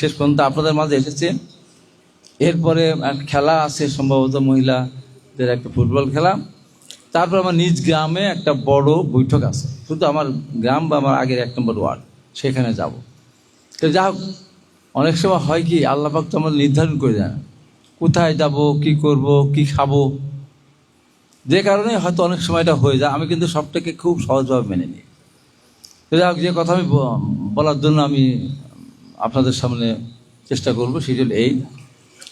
শেষ পর্যন্ত আপনাদের মাঝে এসেছে। এরপরে খেলা আছে সম্ভবত মহিলাদের একটা ফুটবল খেলা। তারপর আমার নিজ গ্রামে একটা বড় বৈঠক আছে, শুধু আমার গ্রাম বা আমার আগের 1 নম্বর ওয়ার্ড, সেখানে যাব। তো যা হোক, অনেক সময় হয় কি আল্লাহ পাক তো আমরা নির্ধারণ করে দেন কোথায় যাব, কি করব, কি খাবো, যে কারণে হয়তো অনেক সময় এটা হয়ে যায়। আমি কিন্তু সবটাকে খুব সহজভাবে মেনে নিই। তো যাই হোক, যে কথা আমি বলার জন্য আমি আপনাদের সামনে চেষ্টা করব সেটা হল এই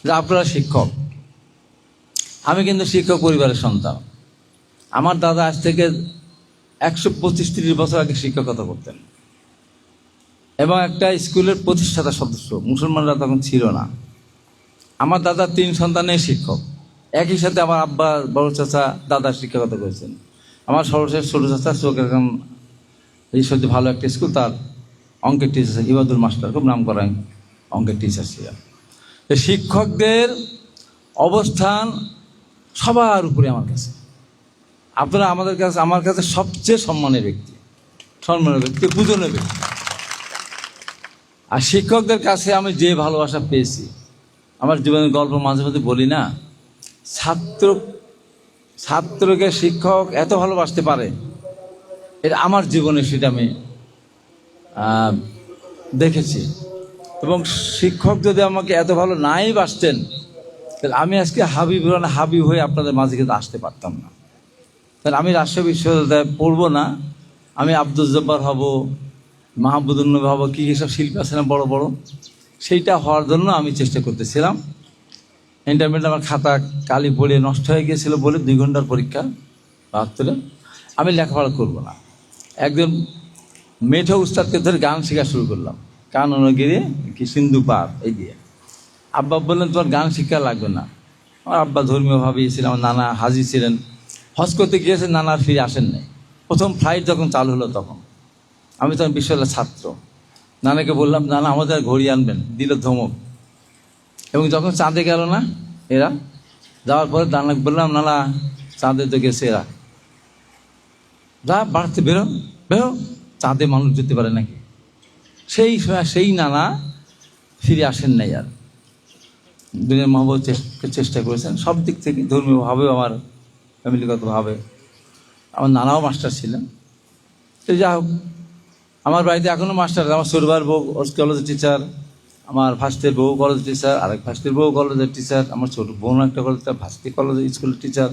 যে আপনারা শিক্ষক, আমি কিন্তু শিক্ষক পরিবারের সন্তান। আমার দাদা আজ থেকে 125-30 বছর আগে শিক্ষকতা করতেন এবং একটা স্কুলের প্রতিষ্ঠাতা সদস্য। মুসলমানরা তখন ছিল না। আমার দাদা 3 সন্তানের শিক্ষক। একই সাথে আমার আব্বা, বড় চাচা, দাদা শিক্ষকতা করেছেন। আমার সর্বশেষ ছোট চাচা চোখেরগাম এই সবচেয়ে ভালো একটা স্কুল, তার অঙ্কের টিচার ইবাদুল মাস্টার, খুব নাম করা অঙ্কের টিচার ছিলেন। শিক্ষকদের অবস্থান সবার উপরে আমার কাছে। আপনারা আমার কাছে সবচেয়ে সম্মানের ব্যক্তি, পূজনীয় ব্যক্তি। আর শিক্ষকদের কাছে আমি যে ভালোবাসা পেয়েছি, আমার জীবনের গল্প মাঝে মাঝে বলি না, ছাত্রকে শিক্ষক এত ভালোবাসতে পারে, এটা আমার জীবনে সেটা আমি দেখেছি। এবং শিক্ষক যদি আমাকে এত ভালো নাই বাসতেন, তাহলে আমি আজকে হাবিব হয়ে আপনাদের মাঝে কিন্তু আসতে পারতাম না। তাহলে আমি রাজশাহী বিশ্ববিদ্যালয়ে পড়বো না, আমি আব্দুল জব্বার হব, মাহবুদুল হব, কী সব শিল্পী আছে না বড় বড়, সেইটা হওয়ার জন্য আমি চেষ্টা করতেছিলাম। ইন্টারমিডিয়েট আমার খাতা কালি পড়ে নষ্ট হয়ে গিয়েছিল বলে 2 ঘন্টার পরীক্ষা 72-এ আমি লেখাপড়া করবো না। একজন মেঠো উস্তাদকে ধরে গান শেখা শুরু করলাম, কাননগিরি কি সিন্ধু পার এই দিয়ে। আব্বা বললেন তোমার গান শিক্ষা লাগবে না। আমার আব্বা ধর্মীয়ভাবেই ছিলেন, আমার নানা হাজি ছিলেন, হজ করতে গিয়েছেন, নানা আর ফিরে আসেন নাই। প্রথম ফ্লাইট যখন চালু হলো তখন আমি তখন বিশ্ববিদ্যালয়ের ছাত্র। নানাকে বললাম, নানা আমাদের ঘড়ি আনবেন, দিল ধমক। এবং যখন চাঁদে গেল না এরা, যাওয়ার পরে নানাকে বললাম, নানা চাঁদে তো গেছে এরা, যা বাড়তে বেরো, চাঁদে মানুষ যেতে পারে নাকি। সেই নানা ফিরে আসেন নাই আর। দুনিয়ার মহব্বত চেষ্টা করেছেন সব দিক থেকে, ধর্মীয়ভাবেও আমার ফ্যামিলিগতভাবে। আমার নানাও মাস্টার ছিলেন। তো যা হোক, আমার বাড়িতে এখনও মাস্টার। আমার ছোটবার বউ কলেজের টিচার, আমার ফার্স্টের বউ কলেজের টিচার, আরেক ফার্স্টের বউ কলেজের টিচার, আমার ছোট বোন একটা কলেজের ভাস্তি কলেজের স্কুলের টিচার।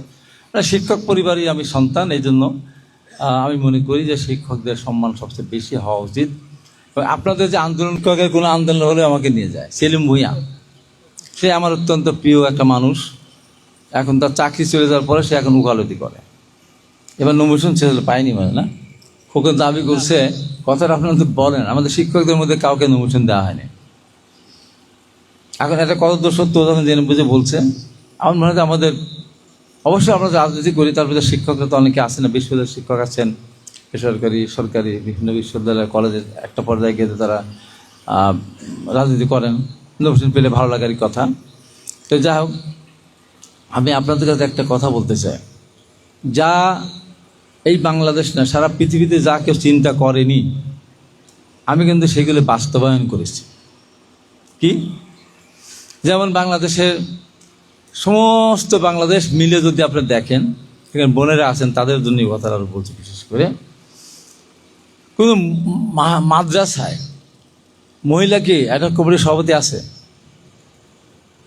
শিক্ষক পরিবারই আমি সন্তান। এই জন্য আমি মনে করি যে শিক্ষকদের সম্মান সবচেয়ে বেশি হওয়া উচিত। আপনাদের যে আন্দোলনকারীর কোনো আন্দোলন হলে আমাকে নিয়ে যায়। সেলিম ভূঁইয়া, সে আমার অত্যন্ত প্রিয় একটা মানুষ। এখন তার চাকরি চলে যাওয়ার পরে সে এখন উকালতি করে। এবার নমিনেশন ছেলে পায়নি মানে না, ওকে দাবি করছে। কথাটা আপনারা তো বলেন, আমাদের শিক্ষকদের মধ্যে কাউকে নমিনেশন দেওয়া হয়নি। এখন এটা কত দোষ সত্য যখন জেনে বুঝে বলছে। আমার মনে হয় আমাদের অবশ্যই আমরা রাজনীতি করি, তার ভিতরে শিক্ষকরা তো অনেকে আছেন না, বিশ্ববিদ্যালয়ের শিক্ষক আছেন, বেসরকারি সরকারি বিভিন্ন বিশ্ববিদ্যালয় কলেজের একটা পর্যায়ে গিয়ে তারা রাজনীতি করেন। নমিনেশন পেলে ভালো লাগারই কথা। তো যাই হোক, আমি আপনাদের কাছে একটা কথা বলতে চাই, যা এই বাংলাদেশ না সারা পৃথিবীতে যা কেউ চিন্তা করেনি, আমি কিন্তু সেগুলো বাস্তবায়ন করেছি। কি? যেমন বাংলাদেশের সমস্ত বাংলাদেশ মিলে যদি আপনি দেখেন, এখানে বোনেরা আছেন, তাদের জন্য কথা আরো বলছি। বিশেষ করে কোনো মাদ্রাসায় মহিলা কি একটা কমিটির সভাপতি আছে?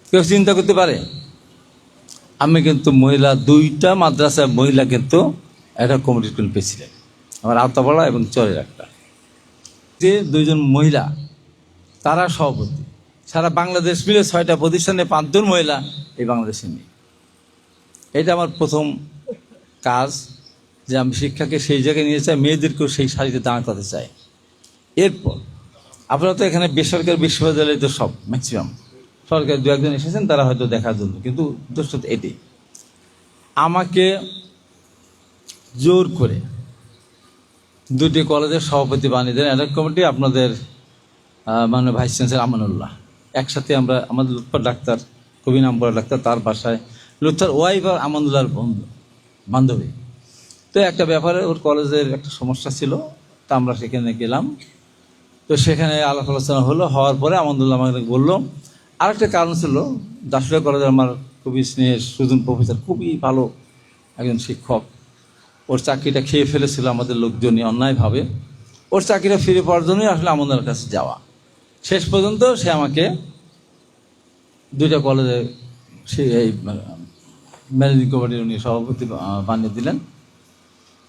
কেউ চিন্তা করতে পারে? আমি কিন্তু মহিলা 2টা মাদ্রাসায় মহিলা কিন্তু একটা কমিটির কিন্তু পেয়েছিলেন, আমার আওতাপাড়া এবং চরের একটা, যে 2 জন মহিলা তারা সভাপতি। সারা বাংলাদেশ মিলে 6টা প্রতিষ্ঠানে 5 জন মহিলা এই বাংলাদেশে নেই। এটা আমার প্রথম কাজ, যে আমি শিক্ষাকে সেই জায়গায় নিয়ে চাই, মেয়েদেরকেও সেই সারিতে দাঁড় করাতে চাই। এরপর আপনারা তো এখানে বেসরকারি বিশ্ববিদ্যালয়ে তো সব ম্যাক্সিমাম, সরকারি 2-1 জন এসেছেন তারা হয়তো দেখার জন্য, কিন্তু দোষ তো এটি আমাকে জোর করে 2টি কলেজের সভাপতি বানিয়ে দেন অ্যাডহক কমিটি। আপনাদের মাননীয় ভাইস চ্যান্সেলর আমানুল্লাহ, একসাথে আমরা, আমাদের লুৎফর ডাক্তার, কবি নাম করা ডাক্তার, তার বাসায় লুৎফর ওয়াইফ আর আমানুল্লাহর বান্ধবী। তো একটা ব্যাপারে ওর কলেজের একটা সমস্যা ছিল, তা আমরা সেখানে গেলাম। তো সেখানে আলাপ আলোচনা হলো, হওয়ার পরে আমাদুল্লাহ আমাকে বললো আরেকটা কারণ ছিল, দাসুরিয়া কলেজে আমার খুবই স্নেহের সুজন প্রফেসর, খুবই ভালো একজন শিক্ষক, ওর চাকরিটা খেয়ে ফেলেছিল আমাদের লোকজনই অন্যায়ভাবে। ওর চাকরিটা ফিরে পাওয়ার জন্যই আসলে আমাদের কাছে যাওয়া। শেষ পর্যন্ত সে আমাকে দুইটা কলেজে সে এই ম্যানেজিং কমিটির উনি সভাপতি বানিয়ে দিলেন।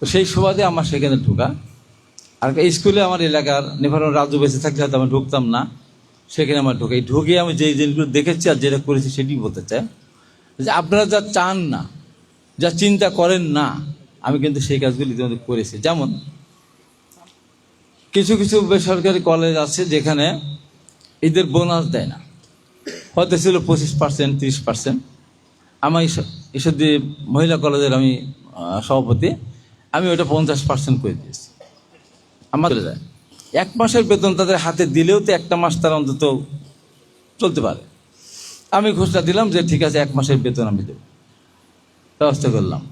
তো সেই সুবাদে আমার সেখানে ঢোকা। আর এই স্কুলে আমার এলাকার নেভারন রাজু বেঁচে থাকলে হয়তো আমি ঢুকতাম না, সেখানে আমার ঢুকে আমি যেই জিনিসগুলো দেখেছি আর যেটা করেছি সেটি বলতে চাই যে আপনারা যা চান না, যা চিন্তা করেন না, আমি কিন্তু সেই কাজগুলি ইতিমধ্যে করেছি। যেমন কিছু কিছু বেসরকারি কলেজ আছে যেখানে এদের বোনাস দেয় না, হয়তো ছিল 25%, 30%। আমার ঈশ্বরদী মহিলা কলেজের আমি সভাপতি, আমি ওটা 50% করে দিয়েছি। আমার চলে যায় 1 মাসের বেতন তাদের হাতে দিলেও তো একটা মাস তারা অন্তত চলতে পারে। আমি ঘোষণা দিলাম যে ঠিক আছে 1 মাসের বেতন আমি দেব, ব্যবস্থা করলাম।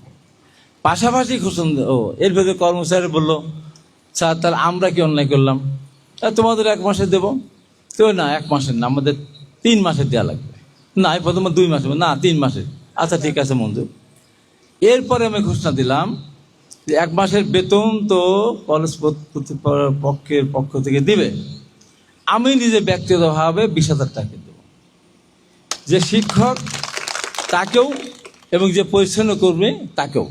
পাশাপাশি ঘোষণা এর ভেতরে কর্মচারী বললো স্যার তাহলে আমরা কি অন্যায় করলাম, তোমাদের 1 মাসের দেবো। তো না 1 মাসের না, আমাদের 3 মাসের দেওয়া লাগবে। না প্রথমে 2 মাসের, না 3 মাসের। আচ্ছা ঠিক আছে মঞ্জুর। এরপরে আমি ঘোষণা দিলাম যে 1 মাসের বেতন তো কলেজ পক্ষের পক্ষ থেকে দিবে, আমি নিজে ব্যক্তিগতভাবে 20,000 টাকা দেবো। যে শিক্ষক তাকেও এবং যে পরিচ্ছন্ন কর্মী তাকেও।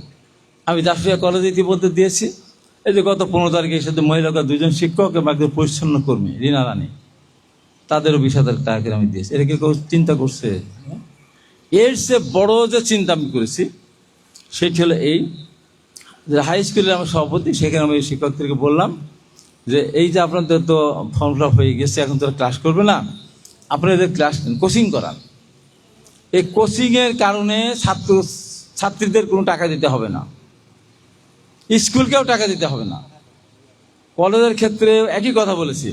আমি দাসুরিয়া কলেজে ইতিমধ্যে দিয়েছি। এই যে গত 15 তারিখে সাথে মহিলা 2জন শিক্ষক এবং একজন পরিচ্ছন্ন কর্মী রিনা রানী, তাদেরও 20,000 টাকা করে আমি দিয়েছি। এটা কি চিন্তা করছে? এর চেয়ে বড় যে চিন্তা আমি করেছি সেটি হলো এই যে হাই স্কুলের আমার সভাপতি, সেখানে আমি শিক্ষকদেরকে বললাম যে এই যে আপনাদের তো ফর্ম ফিল আপ হয়ে গেছে, এখন তো ক্লাস করবে না, আপনারা এদের ক্লাস কোচিং করান। এই কোচিংয়ের কারণে ছাত্রীদের কোনো টাকা দিতে হবে না, স্কুলকেও টাকা দিতে হবে না। কলেজের ক্ষেত্রে একই কথা বলেছি,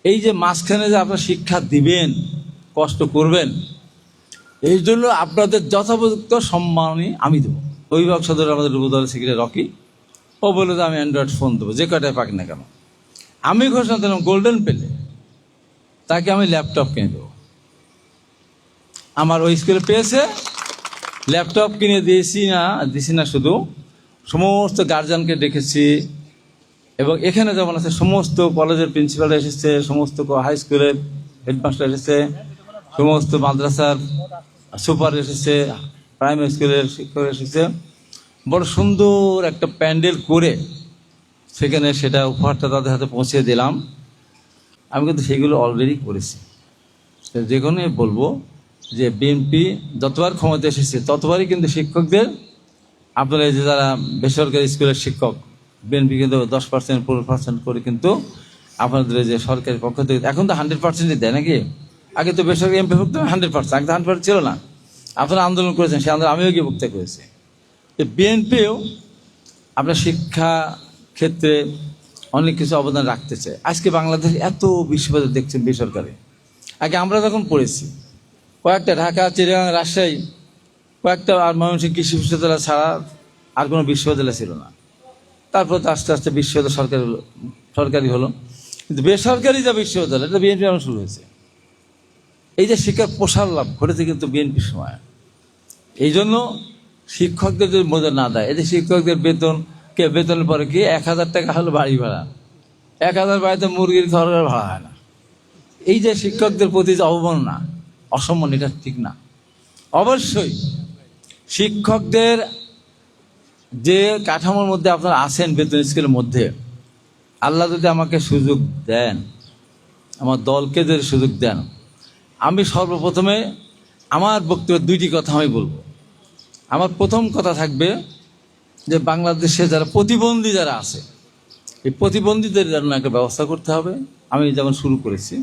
এই যে মাঝখানে যে আপনারা শিক্ষা দিবেন, কষ্ট করবেন, এই জন্য আপনাদের যথোপযুক্ত সম্মানই আমি দেবো। অভিভাবক সদস্য আমাদের যুবদলের সেক্রেটারি রকি, ও বলে যে আমি অ্যান্ড্রয়েড ফোন দেবো, যে কয়টায় পাক না কেন। আমি ঘোষণা দিলাম গোল্ডেন পেলে তাকে আমি ল্যাপটপ কিনে দেবো। আমার ওই স্কুলে পেয়েছে, ল্যাপটপ কিনে দিয়েছি না শুধু সমস্ত গার্জিয়ানকে ডেকেছি, এবং এখানে যেমন আছে সমস্ত কলেজের প্রিন্সিপাল এসেছে, সমস্ত হাই স্কুলের হেডমাস্টার এসেছে, সমস্ত মাদ্রাসার সুপার এসেছে, প্রাইমারি স্কুলের শিক্ষক এসেছে। বড় সুন্দর একটা প্যান্ডেল করে সেখানে সেটা উপহারটা তাদের হাতে পৌঁছে দিলাম। আমি কিন্তু সেগুলো অলরেডি করেছি। যে কোনো বলবো যে বিএনপি যতবার ক্ষমতা এসেছে ততবারই কিন্তু শিক্ষকদের, আপনারা এই যে যারা বেসরকারি স্কুলের শিক্ষক, বিএনপি কিন্তু 10%, 15% করে কিন্তু আপনাদের যে সরকারি পক্ষ থেকে এখন তো 100%ই দেয় নাকি? আগে তো বেসরকারি এমপি ভুক্ত 100%, আগে তো 100% ছিল না। আপনারা আন্দোলন করেছেন, সে আন্দোলন আমিও গিয়ে ভুক্ত করেছি। বিএনপিও আপনার শিক্ষা ক্ষেত্রে অনেক কিছু অবদান রাখতে চায়। আজকে বাংলাদেশ এত বিশ্ববিদ্যালয় দেখছেন বেসরকারি। আগে আমরা যখন পড়েছি কয়েকটা, ঢাকা, চিটাগাং, রাজশাহী, কয়েকটা, আর ময়মনসিংহ কৃষি বিশ্ববিদ্যালয় ছাড়া আর কোনো বিশ্ববিদ্যালয় ছিল না। তারপর তো আস্তে আস্তে বিশ্ববিদ্যালয় সরকারি হলো, কিন্তু বেসরকারি যে বিশ্ববিদ্যালয় এটা বিএনপি আমার শুরু হয়েছে। এই যে শিক্ষার প্রসার লাভ ঘটেছে কিন্তু বিএনপির সময়। এই জন্য শিক্ষকদের যদি মজুরি না দেয়, এই যে শিক্ষকদের বেতনের পরে কি 1,000 টাকা হলো বাড়ি ভাড়া, 1,000 বাড়িতে মুরগির ঘরের ভাড়া হয় না। এই যে শিক্ষকদের প্রতি যে অবমাননা, অসম্মান, এটা ঠিক না। অবশ্যই শিক্ষকদের যে কাঠামোর মধ্যে আপনারা আছেন বেতন স্কেলের মধ্যে, আল্লাহ যদি আমাকে সুযোগ দেন, আমার দলকে যদি সুযোগ দেন, আমি সর্বপ্রথমে আমার বক্তব্যের 2টি কথা আমি বলবো। আমার প্রথম কথা থাকবে যে বাংলাদেশে যারা প্রতিবন্ধী যারা আছে, এই প্রতিবন্ধীদের জন্য একটা ব্যবস্থা করতে হবে। আমি যেমন শুরু করেছি,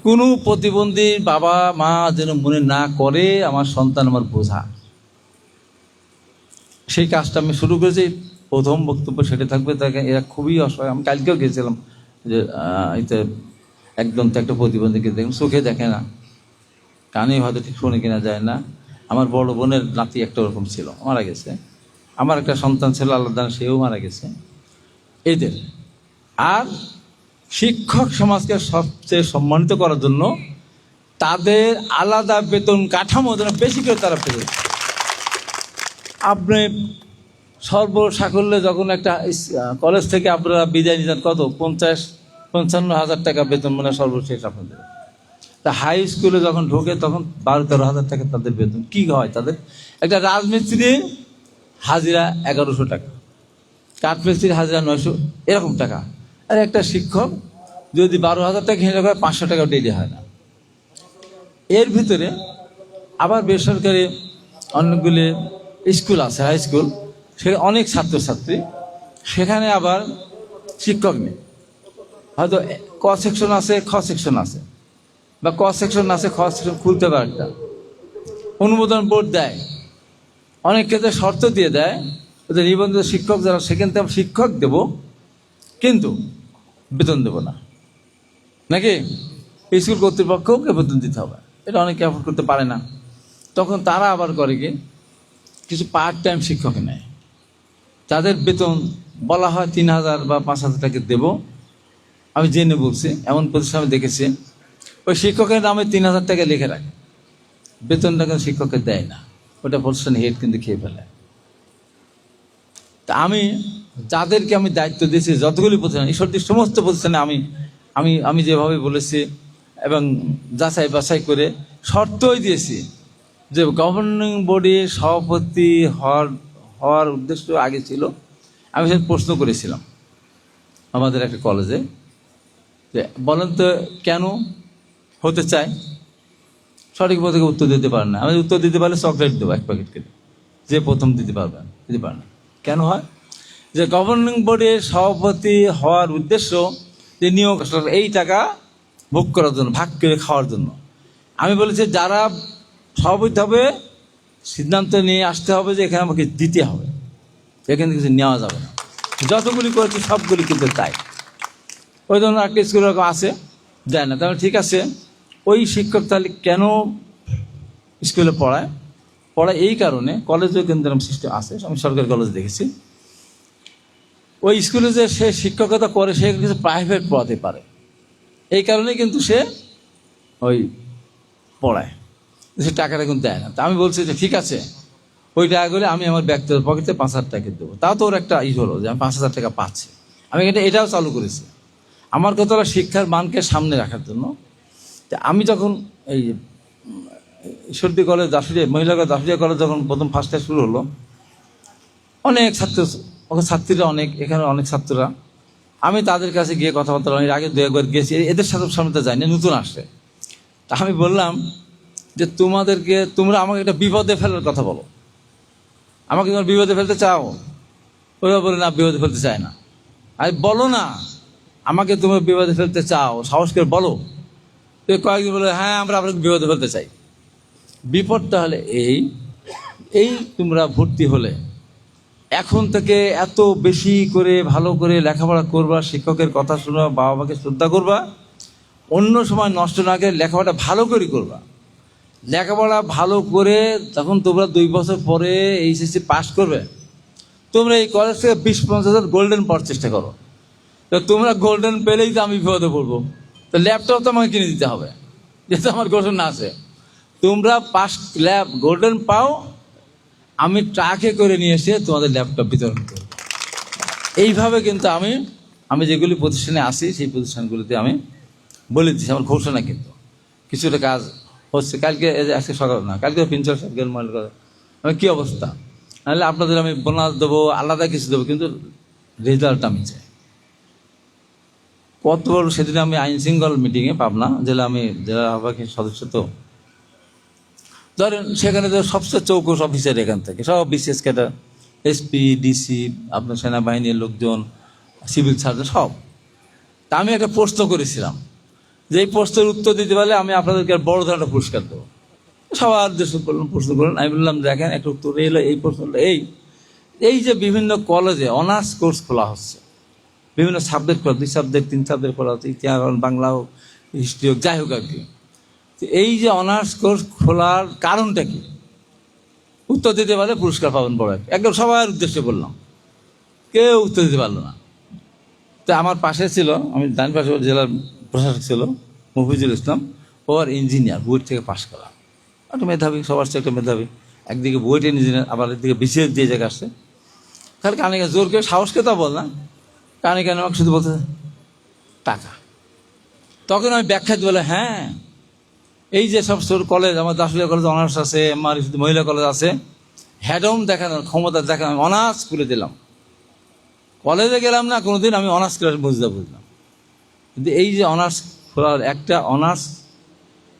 কোনো প্রতিবন্ধীর বাবা মা যেন মনে না করে আমার সন্তান আমার বোঝা, সেই কাজটা আমি শুরু করেছি। প্রথম বক্তব্য সেটা থাকবে। তাকে এরা খুবই অসহায়। আমি কালকেও গেছিলাম যে এতে একদম তো একটা প্রতিবন্ধীকে দেখুন, চোখে দেখে না, কানে হয়তো ঠিক শুনে কিনা যায় না। আমার বড় বোনের নাতি একটা ওরকম ছিল, মারা গেছে। আমার একটা সন্তান ছিল আল্লাহ দান, সেও মারা গেছে। এদের আর শিক্ষক সমাজকে সবচেয়ে সম্মানিত করার জন্য তাদের আলাদা বেতন কাঠামো যেন বেশি করে তারা পেয়ে। আপনি সর্বসাকল্যে যখন একটা কলেজ থেকে আপনারা বিদায় নিতেন কত 50-55 হাজার টাকা বেতন মানে সর্বশেষ আপনাদের। তা হাই স্কুলে যখন ঢোকে তখন 12-13 হাজার টাকা তাদের বেতন। কি হয় তাদের? একটা রাজমিস্ত্রি হাজিরা 1100 টাকা, কাঠমিস্ত্রির হাজিরা 900 এরকম টাকা। আর একটা শিক্ষক যদি 12,000 টাকা হিসাব করে 500 টাকা ডেলি হয় না। এর ভিতরে আবার বেসরকারি অনেকগুলি স্কুল আছে, হাই স্কুল, সেখানে অনেক ছাত্রছাত্রী, সেখানে আবার শিক্ষক নেই। হয়তো ক সেকশন আছে, খ সেকশন আছে, বা ক সেকশন আছে, খ সেকশন খুলতে পারে একটা অনুমোদন বোর্ড দেয়। অনেক ক্ষেত্রে শর্ত দিয়ে দেয় যে নিবন্ধিত শিক্ষক যারা সেখান থেকে শিক্ষক দেব, কিন্তু বেতন দেব না, নাকি স্কুল কর্তৃপক্ষকে বেতন দিতে হবে। এটা অনেকে অ্যাফোর্ড করতে পারে না। তখন তারা আবার করে কি কিছু পার্ট টাইম শিক্ষক নেয়, তাদের বেতন বলা হয় 3,000 বা 5,000 টাকা দেব। আমি জেনে বলছি, এমন প্রতিষ্ঠান আমি দেখেছি ওই শিক্ষকের নামে 3,000 টাকা লিখে রাখে, বেতনটা কিন্তু শিক্ষককে দেয় না, ওটা প্রতিষ্ঠান হেড কিন্তু খেয়ে ফেলে। তা আমি যাদেরকে আমি দায়িত্ব দিয়েছি যতগুলি প্রতিষ্ঠান, ঈশ্বরদীর সমস্ত প্রতিষ্ঠানে আমি আমি আমি যেভাবে বলেছি এবং যাচাই বাছাই করে শর্তই দিয়েছি যে গভর্নিং বডির সভাপতি হওয়ার উদ্দেশ্য আগে ছিল। আমি সে প্রশ্ন করেছিলাম আমাদের একটা কলেজে যে বলেন তো কেন হতে চায়, সঠিক পথে উত্তর দিতে পারেন না। আমি উত্তর দিতে পারলে চকলেট দেবো 1 প্যাকেট করে, যে প্রথম দিতে পারবেন দিতে পারেন না। কেন হয়? যে গভর্নিং বডির সভাপতি হওয়ার উদ্দেশ্য যে নিয়োগ এই টাকা ভোগ করার জন্য, ভাগ করে খাওয়ার জন্য। আমি বলেছি যারা সভাপতি হবে সিদ্ধান্ত নিয়ে আসতে হবে যে এখানে আমাকে দিতে হবে, এখানে কিছু নেওয়া যাবে না। যতগুলি করেছি সবগুলি কিন্তু তাই। ওই ধরনের একটা স্কুল এরকম আছে, দেয় না। তাহলে ঠিক আছে, ওই শিক্ষক তাহলে কেন স্কুলে পড়ায় এই কারণে, কলেজেও কিন্তু এরকম সিস্টেম আছে, আমি সরকারি কলেজ দেখেছি। ওই স্কুলে যে সে শিক্ষকতা করে সে কিছু প্রাইভেট পড়াতে পারে, এই কারণে কিন্তু সে ওই পড়ায়, সে টাকাটা কিন্তু দেয় না। তা আমি বলছি যে ঠিক আছে, ওই টাকাগুলো আমি আমার ব্যক্তিগত পকেটে 5,000 টাকা দেবো। তাও তো ওর একটা হলো যে আমি 5,000 টাকা পাচ্ছি। আমি এটাও চালু করেছি আমার কথা হলো শিক্ষার মানকে সামনে রাখার জন্য। আমি যখন এই ঈশ্বরদী কলেজ দাসুরিয়া মহিলা কলেজ দাসুরিয়া কলেজ যখন প্রথম ফার্স্ট ইয়ার শুরু হলো, অনেক ছাত্রীরা অনেক, এখানে অনেক ছাত্ররা, আমি তাদের কাছে গিয়ে কথাবার্তা অনেক আগে 2-1 গিয়েছি, এদের সাথে সামনে তো যাইনি, নতুন আসছে। তা আমি বললাম যে তোমরা আমাকে একটা বিপদে ফেলার কথা বলো, আমাকে তোমার বিপদে ফেলতে চাও? ওরা বলে না, বিপদে ফেলতে চায় না। আরে বলো না, আমাকে তোমরা বিপদে ফেলতে চাও, সাহস করে বলো। তো কয়েকদিন বলে হ্যাঁ আমরা আপনাকে বিপদে ফেলতে চাই। বিপদটা হলে এই তোমরা ভর্তি হলে এখন থেকে এত বেশি করে ভালো করে লেখাপড়া করবা, শিক্ষকের কথা শুনবা, বাবা মাকে শ্রদ্ধা করবা, অন্য সময় নষ্ট না করে লেখাপড়াটা ভালো করে করবা। লেখাপড়া ভালো করে তখন তোমরা 2 বছর পরে এইচএসসি পাস করবে, তোমরা এই কলেজ থেকে 20-25 গোল্ডেন পাওয়ার চেষ্টা করো। তো তোমরা গোল্ডেন পেলেই তো আমি বিপদে পড়বো, তো ল্যাপটপ তো আমাকে কিনে দিতে হবে, যেহেতু আমার ঘোষণা আছে। তোমরা গোল্ডেন পাও, আমি ট্রাকে করে নিয়ে এসে তোমাদের ল্যাপটপ বিতরণ করব। এইভাবে কিন্তু আমি যেগুলি প্রতিষ্ঠানে আসি সেই প্রতিষ্ঠানগুলিতে আমি বলে দিচ্ছি আমার ঘোষণা, কিন্তু কিছুটা কাজ হচ্ছে। আজকে সকাল না, কালকে প্রিন্সিপাল সাহেব গেল মনে করে আমি কী অবস্থা, নাহলে আপনাদের আমি বোনাস দেবো, আলাদা কিছু দেবো, কিন্তু রেজাল্ট আমি চাই। কত বড় সেদিন আমি আইন শৃঙ্খলা মিটিংয়ে পাবনা জেলা, আমি জেলা আহ্বায়কের সদস্য, তো ধরেন সেখানে তো সবচেয়ে চৌকস অফিসার এখান থেকে সব বিশেষ ক্যাডার, এসপি, ডিসি, আপনার সেনাবাহিনীর লোকজন, সিভিল সার্জন সব। তা আমি একটা প্রশ্ন করেছিলাম যে এই প্রশ্নের উত্তর দিতে পারলে আমি আপনাদেরকে বড় ধরনের পুরস্কার দেবো। সবার দেশ প্রশ্ন করলেন, আমি বললাম দেখেন একটা উত্তর এলো, এই প্রশ্নটা এই যে বিভিন্ন কলেজে অনার্স কোর্স খোলা হচ্ছে, বিভিন্ন সাবজেক্ট খোলা, 2 সাবজেক্ট 3 সাবজেক্ট খোলা হচ্ছে, ইতিহাস বাংলা হোক, হিস্ট্রি হোক, যাই হোক আর কি। এই যে অনার্স কোর্স খোলার কারণটা কি, উত্তর দিতে পারলে পুরস্কার পাবেন বড় একদম সবার উদ্দেশ্যে বললাম, কেউ উত্তর দিতে পারলো না। তো আমার পাশে ছিল, আমি ডান পাশে জেলার প্রশাসক ছিল মফিজুল ইসলাম, ওর ইঞ্জিনিয়ার, বুয়েট থেকে পাশ করা, একটা মেধাবী, সবার চেয়ে একটা মেধাবী, একদিকে বুয়েট ইঞ্জিনিয়ার, আবার একদিকে বিসিএস দিয়ে জায়গায় আসছে। তাহলে কানে জোর করে সাহসকে তা বল না, কানে কানে আমাকে শুধু বলতে টাকা। তখন আমি ব্যাখ্যা দিতে বলে, হ্যাঁ এই যে সব কলেজ, আমার দাসুলিয়া কলেজ অনার্স আছে, আমার মহিলা কলেজ আছে, হ্যাডম দেখানোর ক্ষমতা দেখানো, আমি অনার্স খুলে দিলাম। কলেজে গেলাম না কোনোদিন, আমি অনার্স ক্লাস বুঝলাম। কিন্তু এই যে অনার্স খোলার একটা অনার্স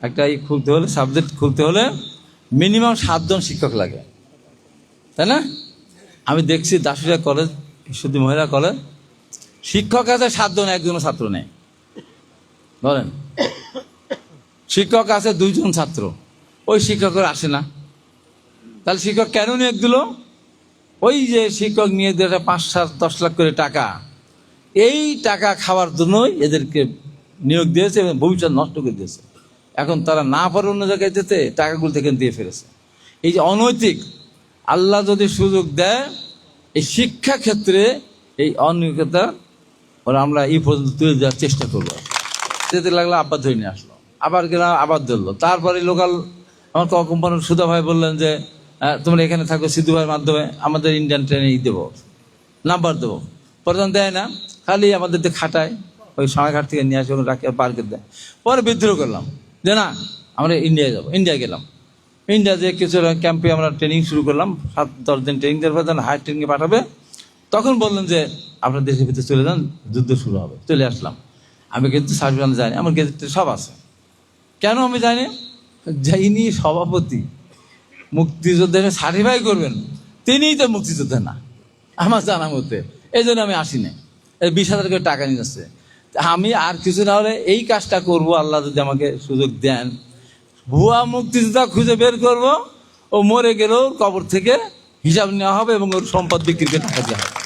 একটা খুলতে হলে, সাবজেক্ট খুলতে হলে মিনিমাম 7 জন শিক্ষক লাগে, তাই না? আমি দেখছি দাসুলিয়া কলেজ, শুধু মহিলা কলেজ, শিক্ষক আছে 7 জন, একজনও ছাত্র নেই। বলেন, শিক্ষক আছে 2 জন ছাত্র, ওই শিক্ষকের আসে না। তাহলে শিক্ষক কেন নিয়োগ দিল? ওই যে শিক্ষক নিয়োগ দিল 5-7-10 লাখ করে টাকা, এই টাকা খাওয়ার জন্যই এদেরকে নিয়োগ দিয়েছে এবং ভবিষ্যৎ নষ্ট করে দিয়েছে। এখন তারা না পারে অন্য জায়গায় যেতে, টাকাগুলো থেকে দিয়ে ফেলেছে। এই যে অনৈতিক, আল্লাহ যদি সুযোগ দেয় এই শিক্ষা ক্ষেত্রে এই অনৈতিকতা ওরা আমরা এই পর্যন্ত তুলে দেওয়ার চেষ্টা করবো। যেতে লাগলো, আবার ধরে নিয়ে আসলো, আবার গেলাম, আবার ধরলো। তারপরে লোকাল আমার কোম্পানির সুধা ভাই বললেন যে তোমরা এখানে থাকো, সিধু ভাইয়ের মাধ্যমে আমাদের ইন্ডিয়ান ট্রেনে দেবো, নাম্বার দেবো। প্রধান দেয় না, খালি আমাদের খাটায়, ওই সরাঘাট থেকে নিয়ে আসে, রাখি পার্কে দেয়। পরে বিদ্রোহ করলাম যে না, আমরা ইন্ডিয়ায় যাবো। ইন্ডিয়া গেলাম, ইন্ডিয়া যে কিছু ক্যাম্পে আমরা ট্রেনিং শুরু করলাম, 7-10 দিন ট্রেনিং দেওয়ার পর যখন হায়ার ট্রেনিংয়ে পাঠাবে, তখন বললেন যে আপনার দেশের ভিতরে চলে যান, যুদ্ধ শুরু হবে। চলে আসলাম। আমি কিন্তু সার্ভিস জানি, আমার গেজেটে সব আছে। কেন আমি জানি? যাইনি সভাপতি মুক্তিযোদ্ধাকে সার্টিফাই করবেন, তিনিই তো মুক্তিযোদ্ধা না আমার জানা মতে, এই জন্য আমি আসি না। 20,000 করে টাকা নিয়ে যাচ্ছে। আমি আর কিছু না হলে এই কাজটা করব, আল্লাহ যদি আমাকে সুযোগ দেন। ভুয়া মুক্তিযোদ্ধা খুঁজে বের করব, ও মরে গেলেও কবর থেকে হিসাব নেওয়া হবে এবং ওর সম্পদ বিক্রি করে টাকা দেওয়া হবে,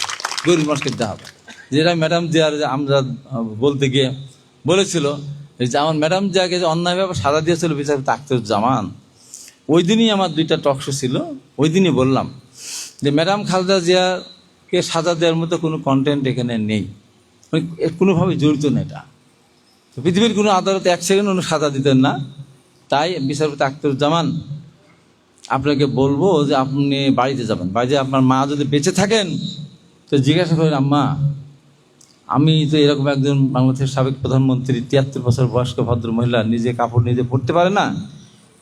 গরিব মানুষকে দেওয়া হবে। যেটা ম্যাডাম জিয়ার আমরা বলতে গিয়ে বলেছিল যে আমার ম্যাডাম জিয়াকে যে অন্যায়ভাবে সাজা দিয়েছিল বিচারপতি আখতারুজ্জামান, ওই দিনই আমার 2টা টক শো ছিল। ওই দিনই বললাম যে ম্যাডাম খালেদা জিয়াকে সাজা দেওয়ার মতো কোনো কন্টেন্ট এখানে নেই, কোনোভাবেই জড়িত না। এটা পৃথিবীর কোনো আদালতে 1 সেকেন্ড কোনো সাজা দিতেন না। তাই বিচারপতি আখতারুজ্জামান, আপনাকে বলবো যে আপনি বাড়িতে যাবেন, বাড়িতে আপনার মা যদি বেঁচে থাকেন তো জিজ্ঞাসা করেন, আম্মা আমি তো এরকম একজন বাংলাদেশের সাবেক প্রধানমন্ত্রী, 73 বছর বয়স্ক ভদ্র মহিলা, নিজে কাপড় নিজে পরতে পারে না,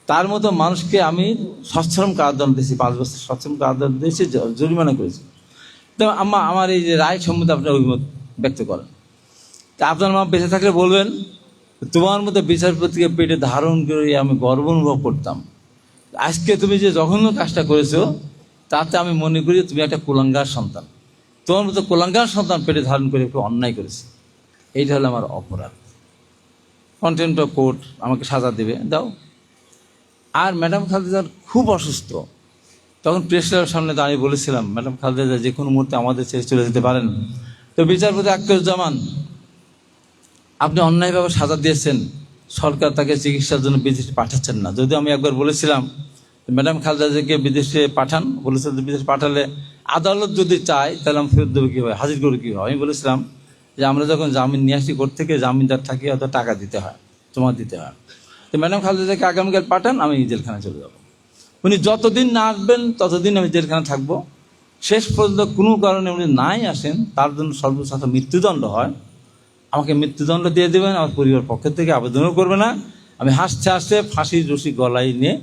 তার মতো মানুষকে আমি সশ্রম কারাদণ্ড দিয়েছি, 5 বছর সশ্রম কারাদণ্ড দিয়েছি, জরিমানা করেছি। তো আম্মা আমার এই যে রায় সম্বন্ধে আপনার অভিমত ব্যক্ত করেন। তা আপনার মা বেঁচে থাকলে বলবেন, তোমার মতো বিচারপতিকে পেটে ধারণ করে আমি গর্ব অনুভব করতাম। আজকে তুমি যে জঘন্য কাজটা করেছো, তাতে আমি মনে করি তুমি একটা কুলাঙ্গার সন্তান। তোমার মতো কুলাঙ্গার সন্তান পেটে ধারণ করে একটু অন্যায় করেছে, এইটা হলো আমার অপরাধ। কন্টেম্প্ট অফ কোর্ট, আমাকে সাজা দেবে, দাও। আর ম্যাডাম খালেদা খুব অসুস্থ, তখন প্রেস ক্লাবের সামনে দাঁড়িয়ে বলেছিলাম, ম্যাডাম খালেদা যে কোনো মুহূর্তে আমাদের ছেড়ে চলে যেতে পারেন। তো বিচারপতি আখতারুজ্জামান, আপনি অন্যায়ভাবে সাজা দিয়েছেন, সরকার তাকে চিকিৎসার জন্য বিদেশে পাঠাচ্ছেন না। যদিও আমি একবার বলেছিলাম ম্যাডাম খালেদাকে বিদেশে পাঠান, বলেছেন বিদেশে পাঠালে আদালত যদি চায় তাহলে আমি ফেরত দেবো কীভাবে, হাজির করবো কীভাবে। আমি বলেছিলাম যে আমরা যখন জামিন নিয়ে আসি কোর্ট থেকে, জামিনদার থাকি, হয়তো টাকা দিতে হয়, জমা দিতে হয়। তো ম্যাডাম খালেদাকে আগামীকাল পাঠান, আমি জেলখানায় চলে যাব। উনি যতদিন না আসবেন ততদিন আমি জেলখানায় থাকবো। শেষ পর্যন্ত কোনো কারণে উনি নাই আসেন, তার জন্য সর্বোচ্চ মৃত্যুদণ্ড হয়, আমাকে মৃত্যুদণ্ড দিয়ে দেবেন, আমার পরিবার পক্ষের থেকে আবেদনও করবে না। আমি হাসতে হাসতে ফাঁসির রশি গলায় নিয়ে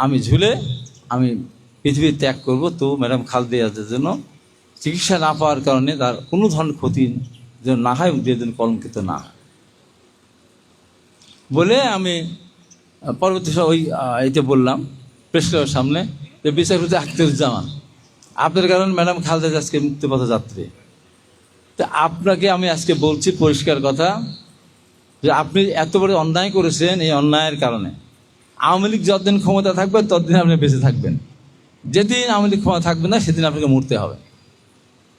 আমি ঝুলে আমি পৃথিবী ত্যাগ করব। তো ম্যাডাম খালেদার জন্য চিকিৎসা না পাওয়ার কারণে তার কোনো ধরনের ক্ষতি যেন না হয়, যে যেন কলঙ্কিত না হয় বলে আমি পরবর্তী ওই এইটা বললাম প্রেস ক্লাবের সামনে যে বিচারপতি আখতারুজ্জামান, আপনার কারণে ম্যাডাম খালেদা আজকে মৃত্যুপথ যাত্রী। তো আপনাকে আমি আজকে বলছি পরিষ্কার কথা যে আপনি এত বড় অন্যায় করেছেন, এই অন্যায়ের কারণে আওয়ামী লীগ যতদিন ক্ষমতা থাকবে ততদিন আপনি বেঁচে থাকবেন, যেদিন আওয়ামী লীগ ক্ষমতা থাকবে না সেদিন আপনাকে মরতে হবে।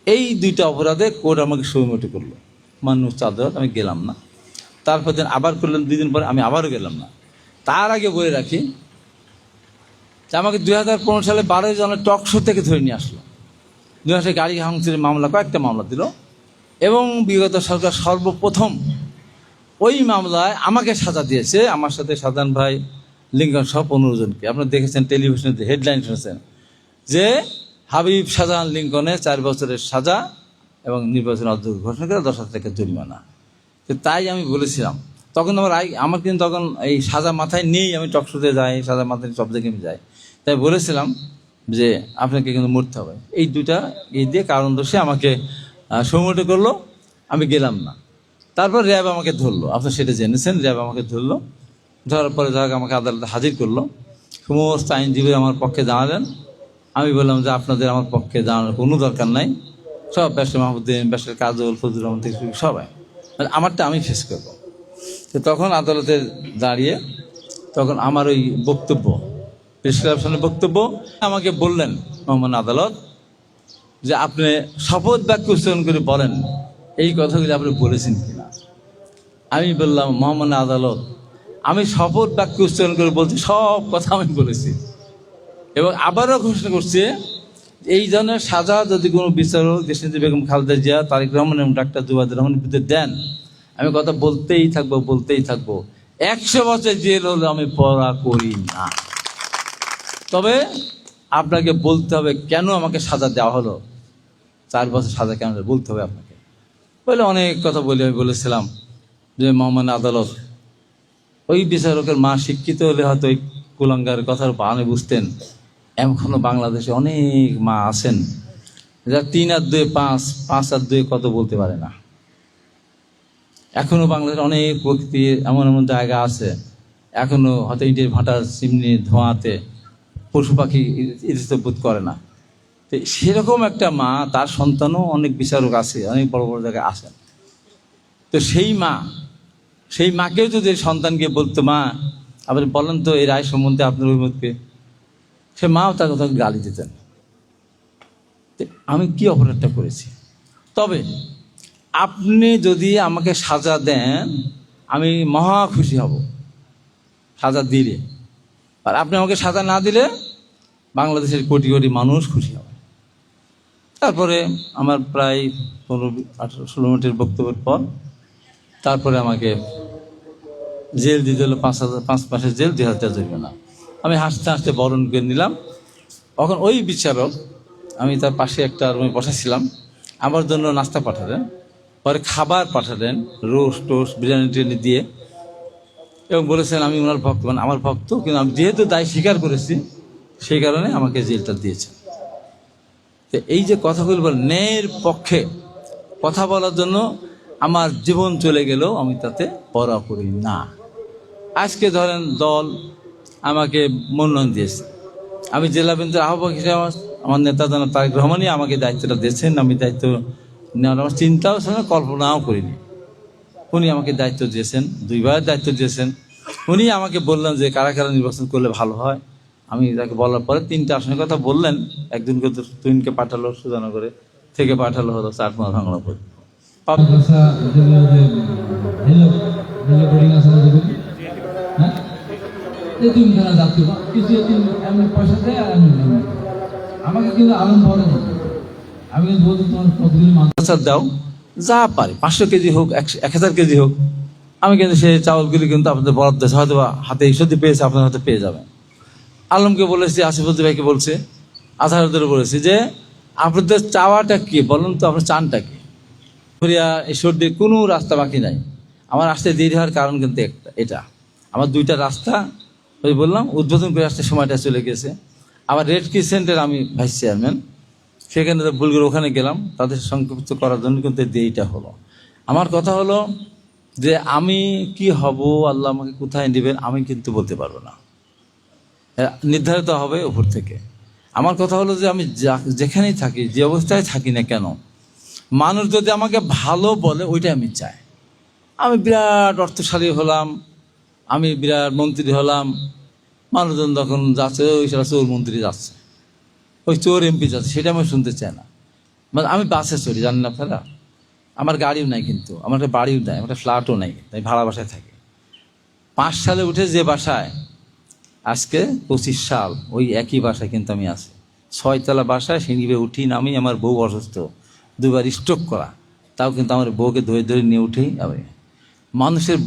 এই 2টা অপরাধে কোর্ট আমাকে সৌমতি করলো, মান্য চাদর, আমি গেলাম না। তারপর দিন আবার করলেন, 2 দিন পরে আমি আবারও গেলাম না। তার আগে বলে রাখি যে আমাকে 2015 সালে 12 জনের টক শো থেকে ধরে নিয়ে আসলো। 2 মাসে গাড়ি ভাঙচুরের মামলা, কয়েকটা মামলা দিল। এবং বিগত সরকার সর্বপ্রথম ওই মামলায় আমাকে সাজা দিয়েছে, আমার সাথে সাধারণ ভাই লিঙ্কন সহ 15 জনকে। আপনারা দেখেছেন টেলিভিশনে হেডলাইন শুনেছেন যে হাবিব শাহজাহান লিঙ্কনের 4 বছরের সাজা এবং নির্বাচন অযোগ্য ঘোষণা করে 10,000 টাকা জরিমানা। তো তাই আমি বলেছিলাম, তখন আমার কিন্তু তখন এই সাজা মাথায় নেই, আমি টকশোতে যাই, সাজা মাথায় সব জায়গায় আমি যাই, তাই বলেছিলাম যে আপনাকে কিন্তু মরতে হবে। এই দুটা দিয়ে কারণ দোষে আমাকে সমুট করলো, আমি গেলাম না। তারপর র্যাব আমাকে ধরলো, আপনারা সেটা জেনেছেন, র্যাব আমাকে ধরলো, ধরার পরে যারা আমাকে আদালতে হাজির করলো, সমস্ত আইনজীবী আমার পক্ষে দাঁড়ালেন। আমি বললাম যে আপনাদের আমার পক্ষে দাঁড়ানোর কোনো দরকার নাই, সব ব্যারিস্টার মাহমুদ্দিন, ব্যারিস্টার কাজল, ফজলুর রহমান থেকে সবাই, আমারটা আমি ফেস করবো। তো তখন আদালতে দাঁড়িয়ে তখন আমার ওই বক্তব্য, প্রেসক্রিপশনের বক্তব্য আমাকে বললেন মহামান্য আদালত যে আপনি শপথ বাক্য উচ্চারণ করে বলেন এই কথাগুলি আপনি বলেছেন কিনা। আমি বললাম, মহামান্য আদালত, আমি শপথ বাক্য উচ্চারণ করে বলছি সব কথা আমি বলেছি, এবং আবারও ঘোষণা করছি এই ধরনের সাজা যদি কোনো বিচারক দেশনেত্রী বেগম খালেদা জিয়া, তারেক রহমান এবং ডাক্তার জুবাইদুর রহমানের বিরুদ্ধে দেন, আমি কথা বলতেই থাকবো 100 বছর জেল হলে আমি পড়া করি না। তবে আপনাকে বলতে হবে কেন আমাকে সাজা দেওয়া হলো, 4 বছর সাজা কেন বলতে হবে আপনাকে। বলে অনেক কথা বলে আমি বলেছিলাম যে মহামান্য আদালত, ওই বিচারকের মা শিক্ষিত হলে হয়তো ওই কুলাঙ্গার কথার বানে বুঝতেন। এখনো বাংলাদেশে অনেক মা আছেন যারা 3 আর 2 5, 5 আর 2 কত বলতে পারে না। এখনো বাংলাদেশে অনেক প্রকৃতি এমন জায়গা আছে, এখনো হয়তো ইটের ভাটার চিমনি ধোঁয়াতে পশু পাখি বোধ করে না। তো সেরকম একটা মা, তার সন্তানও অনেক বিচারক আছে, অনেক বড় বড় জায়গায় আছেন। তো সেই মাকেও যদি সন্তানকে বলতো, মা আপনি বলেন তো এই রায় সম্বন্ধে আপনার অভিমতকে, সে মাও তাকে গালি দিতেন। আমি কি অপরাধটা করেছি? তবে আপনি যদি আমাকে সাজা দেন আমি মহা খুশি হব, সাজা দিলে। আর আপনি আমাকে সাজা না দিলে বাংলাদেশের কোটি কোটি মানুষ খুশি হবে। তারপরে আমার প্রায় 15-16 মিনিটের বক্তব্যের পর তারপরে আমাকে জেল দিতে হলো, 5 মাসের জেল, 2,000 টাকা জরিমানা। আমি হাসতে হাসতে বরণ করে নিলাম। তখন ওই বিচারক, আমি তার পাশে একটা রুমে বসাছিলাম, আমার জন্য নাস্তা পাঠালেন, পরে খাবার পাঠালেন, রোস্ট টোস্ট বিরিয়ানি টিরিয়ানি দিয়ে, এবং বলেছেন আমি ওনার ভক্ত, মানে আমার ভক্ত, কিন্তু আমি যেহেতু দায় স্বীকার করেছি সেই কারণে আমাকে জেলটা দিয়েছেন। তো এই যে কথাগুলো বল, ন্যায়ের পক্ষে কথা বলার জন্য আমার জীবন চলে গেলেও আমি তাতে পরোয়া করি না। আজকে ধরেন দল আমাকে মনোনয়ন দিয়েছে, আমি জেলা বিএনপির আহ্বায়ক হিসেবে আমার নেতা জনাব তারেক রহমানই আমাকে দায়িত্বটা দিয়েছেন। আমি দায়িত্ব নেওয়ার আমার চিন্তাও সঙ্গে কল্পনাও করিনি। উনি আমাকে দায়িত্ব দিয়েছেন, 2 বার দায়িত্ব দিয়েছেন। উনি আমাকে বললেন যে কারা কারা নির্বাচন করলে ভালো হয়। আমি তাকে বলার পরে 3টা আসনের কথা বললেন। একজনকে তো তুইনকে পাঠালো, সুজানগরে থেকে পাঠালো হলো 4 ভাঙড়া পর্যন্ত। আমাকে কিন্তু আলম বলে আমি কিন্তু বলছি তোমার কতগুলি মাদ্রাসা দাও, যা পারে 500 কেজি হোক, 1000 কেজি হোক, আমি কিন্তু সেই চাউলগুলি কিন্তু আপনাদের বরাদ্দ দিয়েছে, হয়তো হাতে ইস্যুতে পেয়েছে, আপনার হয়তো পেয়ে যাবেন। আলমকে বলেছি, আসিফুদ্দিন ভাইকে বলছে, আজহারুদ্দিনও বলেছি যে আপনাদের চাওয়াটা কি বলুন তো, আপনার চানটা কি? ঈশ্বর দিয়ে কোনো রাস্তা বাকি নাই। আমার আসতে দেরি হওয়ার কারণ কিন্তু এটা, আমার 2টা রাস্তা ওই বললাম উদ্বোধন করে আসতে সময়টা চলে গেছে। আবার রেড ক্রিসেন্টের আমি ভাইস চেয়ারম্যান, সেখানে ভুল করে ওখানে গেলাম, তাদের সংক্ষিপ্ত করার জন্য কিন্তু দেরিটা হলো। আমার কথা হলো যে আমি কি হব, আল্লাহ আমাকে কোথায় নেবেন আমি কিন্তু বলতে পারবো না, নির্ধারিত হবে উপর থেকে। আমার কথা হলো যে আমি যেখানেই থাকি, যে অবস্থায় থাকি না কেন, মানুষ যদি আমাকে ভালো বলে ওইটাই আমি চাই। আমি বিরাট অর্থশালী হলাম, আমি বিরাট মন্ত্রী হলাম, মানুষজন যখন যাচ্ছে ওই সেটা চোর মন্ত্রী যাচ্ছে, ওই চোর এমপি যাচ্ছে, সেটা আমি শুনতে চাই না। মানে আমি বাসে চলি, জানেন না আপনারা, আমার গাড়িও নাই, কিন্তু আমার একটা বাড়িও নাই, আমার একটা ফ্ল্যাটও নাই, তাই ভাড়া বাসায় থাকি। 5 সালে উঠে যে বাসায়, আজকে 25 সাল ওই একই বাসায় কিন্তু আমি আছি। 6 তলা বাসায় সিঁড়ি উঠি নামি, আমার বউ অসুস্থ, 2 বার স্ট্রোক করা, তাও কিন্তু আমার বউকে ধরে ধরে নিয়ে উঠেই যাবে। মানুষের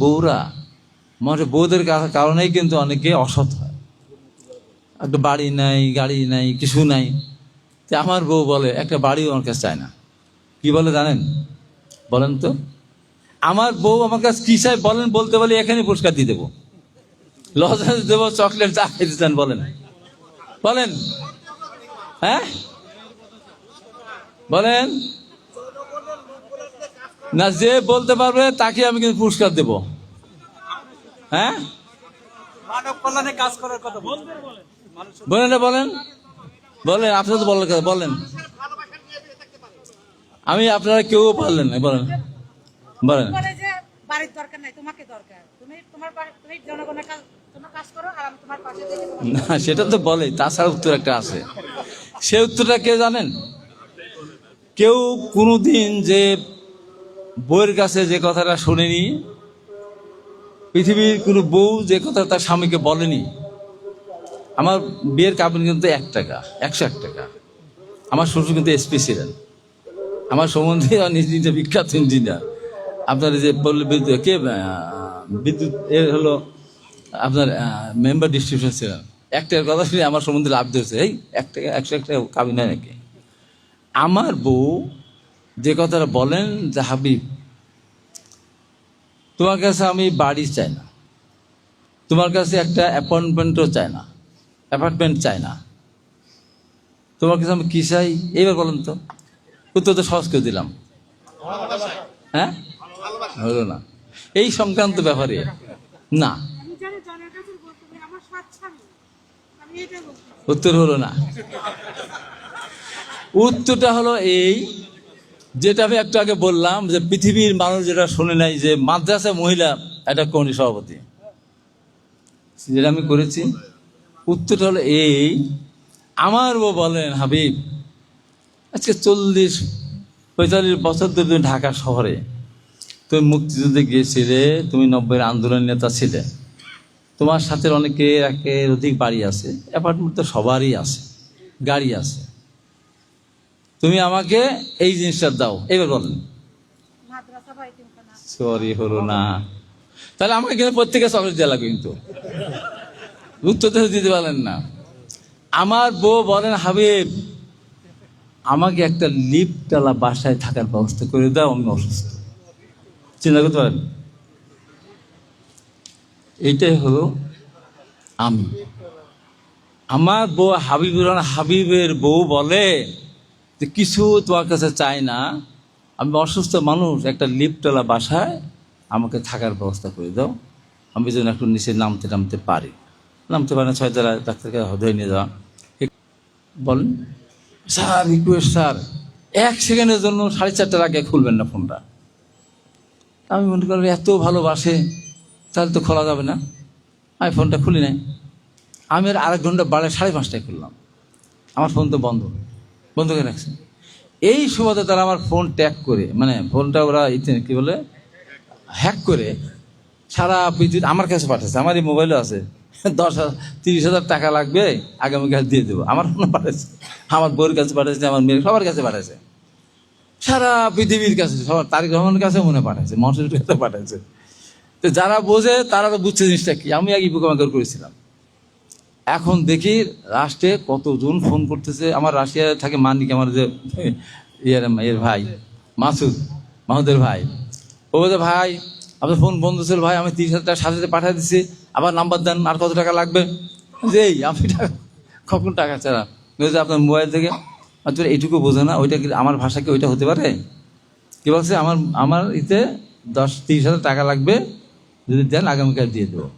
বউদের কারণেই কিন্তু অনেকে অসৎ হয়। একটা বাড়ি নাই, গাড়ি নাই, কিছু নাই। তো আমার বউ বলে একটা বাড়িও আমার কাছে চায় না। কি বলে জানেন? বলেন তো। আমার বউ আমার কাছে কি চাই বলেন, বলতে বলে এখানে পুরস্কার দিয়ে দেবো, লজেন্স দেবো, চকলেট চা খেতে চান বলেন, বলেন, হ্যাঁ বলেন না। যে বলতে পারবে তাকে আমি কিন্তু পুরস্কার দেব। হ্যাঁ মানব কল্যাণে কাজ করার কথা বলেন না, বলেন বলেন, আপনারা তো বলার কথা বলেন। আমি আপনারা কেউ পারলেন না, বলেন বলেন। বাড়ির দরকার নাই, তোমাকে দরকার, তুমি জনগণের কাজ করো আর আমি তোমার পাশে থেকে। না সেটা তো বলে, তাছাড়া উত্তর একটা আছে। সে উত্তরটা কে জানেন? কেউ কোনোদিন যে বউয়ের কাছে যে কথাটা শোনেনি, পৃথিবীর কোনো বউ যে কথা তার স্বামীকে বলেনি। আমার বিয়ের কাবিন কিন্তু 1 টাকা, 101 টাকা। আমার শ্বশুর কিন্তু এসপি ছিলেন। আমার সম্বন্ধে নিজে বিখ্যাত ইঞ্জিনিয়ার। আপনার যে বিদ্যুৎ হলো আপনার মেম্বার ডিস্ট্রিবিউশন ছিলেন। 1 টাকার কথা শুনে আমার সম্বন্ধে লাভ দিয়েছে, এই 1 টাকা 101 টাকা কাবিন হয় নাকি? আমার বউ যে কথাটা বলেন যে হাবিব, তোমার কাছে আমি বাড়ি চাই না, তোমার কাছে একটা অ্যাপয়েন্টমেন্টও চাই না, অ্যাপার্টমেন্ট চাই না, তোমার কাছে আমি কি চাই এইবার বলেন তো। উত্তর তো সহজ করে দিলাম। হ্যাঁ হলো না এই সংক্রান্ত ব্যাপারে না, উত্তর হলো না। উত্তরটা হলো এই, যেটা আমি একটু আগে বললাম যে পৃথিবীর মানুষ যেটা শুনে নাই, যে মাদ্রাসা মহিলা একটা কমিটি সভাপতি, যেটা আমি করেছি। উত্তরটা হলো এই, আমার বউ বলেন হাবিব, আজকে 40-45 বছর ধরে তুমি ঢাকা শহরে, তুমি মুক্তিযুদ্ধে গিয়েছিলে, তুমি 90-এর আন্দোলন নেতা ছিলে, তোমার সাথে অনেকে একের অধিক বাড়ি আছে, অ্যাপার্টমেন্ট তো সবারই আছে, গাড়ি আছে, তুমি আমাকে এই জিনিসটা দাও। এবার বলেন। সরি হলো না। তাহলে আমাকে কিন্তু প্রত্যেকে চকলেট দেওয়া লাগবে, কিন্তু উত্তর তো দিতে পারলেন না। আমার বউ বলেন হাবিব, আমাকে একটা লিফটওয়ালা বাসায় থাকার ব্যবস্থা করে দাও, আমি অসুস্থ। চিন্তা করতে পারেন? এইটাই হলো আমি। আমার বউ হাবিবের বউ বলে যে কিছু তোমার কাছে চাই না, আমি অসুস্থ মানুষ, একটা লিফটওয়ালা বাসায় আমাকে থাকার ব্যবস্থা করে দাও, আমি যেন একটু নিচে নামতে পারি। নামতে পারে না, 6 তলা, ডাক্তারকে ধরে নিয়ে যাওয়া। বলেন স্যার, রিকোয়েস্ট স্যার, 1 সেকেন্ডের জন্য 4:30টার আগে খুলবেন না ফোনটা। আমি মনে করলাম এত ভালোবাসে, তাহলে তো খোলা যাবে না। আমি ফোনটা খুলি নাই। আমি আর 1 ঘন্টা বাড়ে 5:30টায় খুললাম। আমার ফোন তো বন্ধ করে রাখছে। এই সুবাদে তারা আমার ফোন ট্যাগ করে, মানে ফোনটা ওরা কি বলে, হ্যাক করে সারা পৃথিবী আমার কাছে পাঠাচ্ছে। আমার এই মোবাইলও আছে, 30,000 টাকা লাগবে, আগামীকাল দিয়ে দেবো। আমার ফোনে পাঠাচ্ছে, আমার বউর কাছে পাঠাচ্ছে, আমার মেয়ের সবার কাছে পাঠাচ্ছে, সারা পৃথিবীর কাছে, সবার, তারিক রহমানের কাছে মনে পাঠাচ্ছে, মহাসচিবের কাছে পাঠাচ্ছে। তো যারা বোঝে তারা তো বুঝছে জিনিসটা কি। আমি আগে পোকামাকড় করেছিলাম। এখন দেখি রাষ্ট্রে কতজন ফোন করতেছে। আমার রাশিয়ায় থাকে মানিক, আমার যে এর ভাই মাহুদের ভাই, ও বলছে ভাই আপনার ফোন বন্ধ ছিল ভাই, আমি 30,000 টাকা সাথে পাঠিয়ে দিচ্ছি, আবার নাম্বার দেন, আর কত টাকা লাগবে। যে আমি টাকা কখন টাকা ছাড়া বলছে আপনার মোবাইল থেকে। তোর এইটুকু বোঝে না, ওইটা কি আমার ভাষা কি ওইটা হতে পারে? কি বলছে, আমার ইতে 30,000 টাকা লাগবে, যদি দেন আগামীকাল দিয়ে দেবো।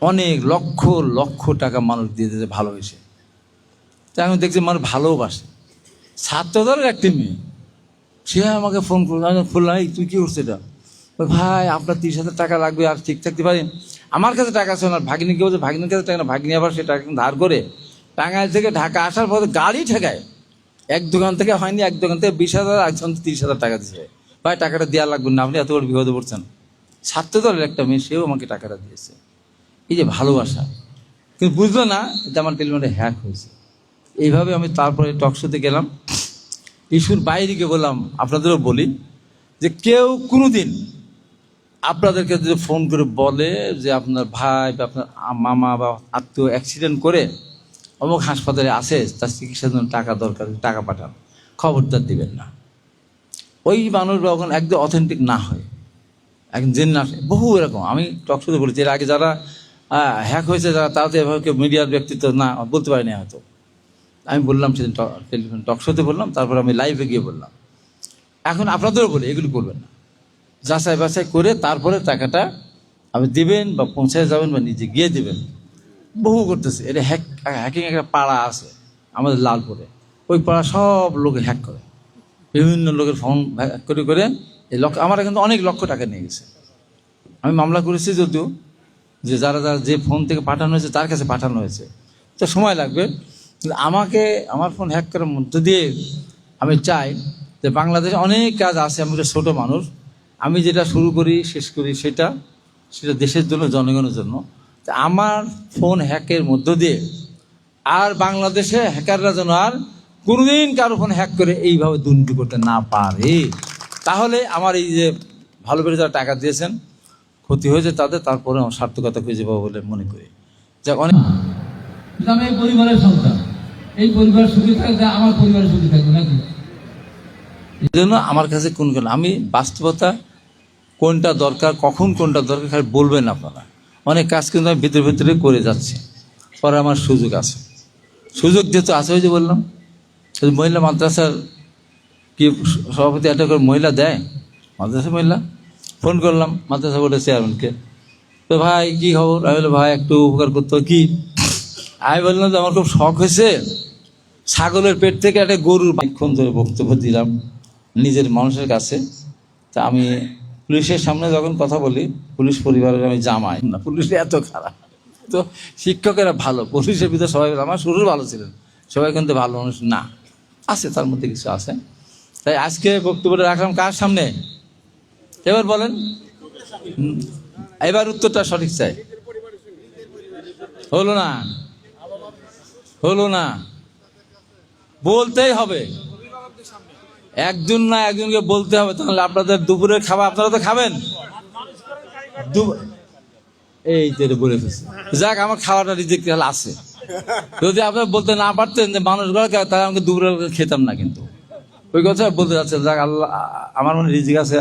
অনেক লক্ষ টাকা মানুষ দিয়ে দিতে ভালোবেসে। তাই আমি দেখছি মানুষ ভালোবাসে। ছাত্রদলের একটি মেয়ে, সে আমাকে ফোন করলো, আমি বললাম এই তুই কী করছিস এটা? ভাই আপনার 30,000 টাকা লাগবে, আর ঠিক থাকতে পারি। আমার কাছে টাকা আছে না, ভাগিনীকে বলছে ভাগিনীর কাছে টাকা না, ভাগিনী আবার সে টাকা ধার করে টাঙ্গাইল থেকে ঢাকা আসার পরে গাড়ি ঠেকায়। 1 দোকান থেকে হয়নি, 1 দোকান থেকে 20,000, একজন 30,000 টাকা দিচ্ছে। ভাই টাকাটা দেওয়া লাগবে না, আপনি এত বড় বিপদে পড়ছেন। ছাত্রদলের একটা মেয়ে, সেও আমাকে টাকাটা দিয়েছে। এই যে ভালোবাসা, কিন্তু বুঝলো না যে আমার টেলিফোনটা হ্যাক হয়েছে। এইভাবে আমি তারপরে টকশোতে গেলাম, ইস্যুর বাইরে গিয়ে বললাম, আপনাদেরও বলি, যে কেউ কোনোদিন আপনাদেরকে যদি ফোন করে বলে যে আপনার ভাই বা আপনার মামা বা আত্মীয় অ্যাক্সিডেন্ট করে অমুক হাসপাতালে আসে, তার চিকিৎসার জন্য টাকা দরকার, টাকা পাঠান, খবরদার দিবেন না। ওই মানুষ যখন একদম অথেন্টিক না হয়, একজন জেন না, বহু এরকম আমি টকশোতে বলেছি, এর আগে যারা হ্যাক হয়েছে যারা, তারা তো এভাবে মিডিয়ার ব্যক্তিত্ব না বলতে পারিনি হয়তো। আমি বললাম সেদিন টেলিভিশন টকশোতে বললাম, তারপর আমি লাইভে গিয়ে বললাম। এখন আপনাদেরও বলি এগুলি করবেন না, যাচাই বাছাই করে তারপরে টাকাটা আপনি দিবেন বা পৌঁছায় যাবেন বা নিজে গিয়ে দিবেন। বহু করতেছে এটা, হ্যাকিং একটা পাড়া আছে আমাদের লালপুরে, ওই পাড়া সব লোকে হ্যাক করে, বিভিন্ন লোকের ফোন হ্যাক করে করে এই আমার কিন্তু অনেক লক্ষ টাকা নিয়ে গেছে। আমি মামলা করেছি যদিও, যে যারা যারা যে ফোন থেকে পাঠানো হয়েছে তার কাছে পাঠানো হয়েছে, তো সময় লাগবে। কিন্তু আমাকে আমার ফোন হ্যাক করার মধ্য দিয়ে আমি চাই যে বাংলাদেশে অনেক কাজ আছে, আমি একটা ছোটো মানুষ, আমি যেটা শুরু করি শেষ করি সেটা দেশের জন্য, জনগণের জন্য। তা আমার ফোন হ্যাকের মধ্য দিয়ে আর বাংলাদেশে হ্যাকাররা যেন আর কোনোদিন কারো ফোন হ্যাক করে এইভাবে দুর্নীতি করতে না পারে, তাহলে আমার এই যে ভালো করে যারা টাকা দিয়েছেন ক্ষতি হয়েছে তাদের, তারপরে আমার সার্থকতা খুঁজে পাবো বলে মনে করি। যাক, অনেক আমি এই পরিবারের সন্তান, এই পরিবার সুখী থাকবে, আমার পরিবারের সুখী থাকবে নাকি? এই জন্য আমার কাছে আমি বাস্তবতা কোনটা দরকার, কখন কোনটা দরকার খালি বলবেন আপনারা। অনেক কাজ কিন্তু আমি ভিতরে ভিতরে করে যাচ্ছি, পরে আমার সুযোগ আছে, সুযোগ যেহেতু আছে, ওই যে বললাম মহিলা মাদ্রাসার কি সভাপতি একটা করে মহিলা দেয়, মাদ্রাসা মহিলা, ফোন করলাম মাদ্রাসা বোর্ডের চেয়ারম্যানকে, তো ভাই কি খবর? আমি বললাম ভাই একটু উপকার করতে কি? আমি বললাম যে আমার খুব শখ হয়েছে, ছাগলের পেট থেকে একটা গরুর অনেকক্ষণ ধরে বক্তব্য দিলাম নিজের মানুষের কাছে। তা আমি পুলিশের সামনে যখন কথা বলি, পুলিশ পরিবারের আমি জামাই না, পুলিশ এত খারাপ, তো শিক্ষকেরা ভালো, পুলিশের ভিতরে সবাই, আমার শ্বশুর ভালো ছিলেন, সবাই কিন্তু ভালো মানুষ না, আছে তার মধ্যে কিছু আছে। তাই আজকে বক্তব্যটা রাখলাম কার সামনে, এবার বলেন, এবার উত্তরটা সঠিক চাই। হলো না, হলো না, বলতেই হবে, একজন না একজনকে বলতে হবে, তাহলে আপনাদের দুপুরের খাবার আপনারা তো খাবেন। এই যে বলে ফেলছি, যাক আমার খাওয়াটা রিজেক্ট আছে, যদি আপনারা বলতে না পারতেন যে মানুষগুলো, তাহলে আমাকে দুপুরে খেতাম না, কিন্তু ওই কথা বলতে যাচ্ছে, যাক আল্লাহ আমার মনে রিজিক আছে।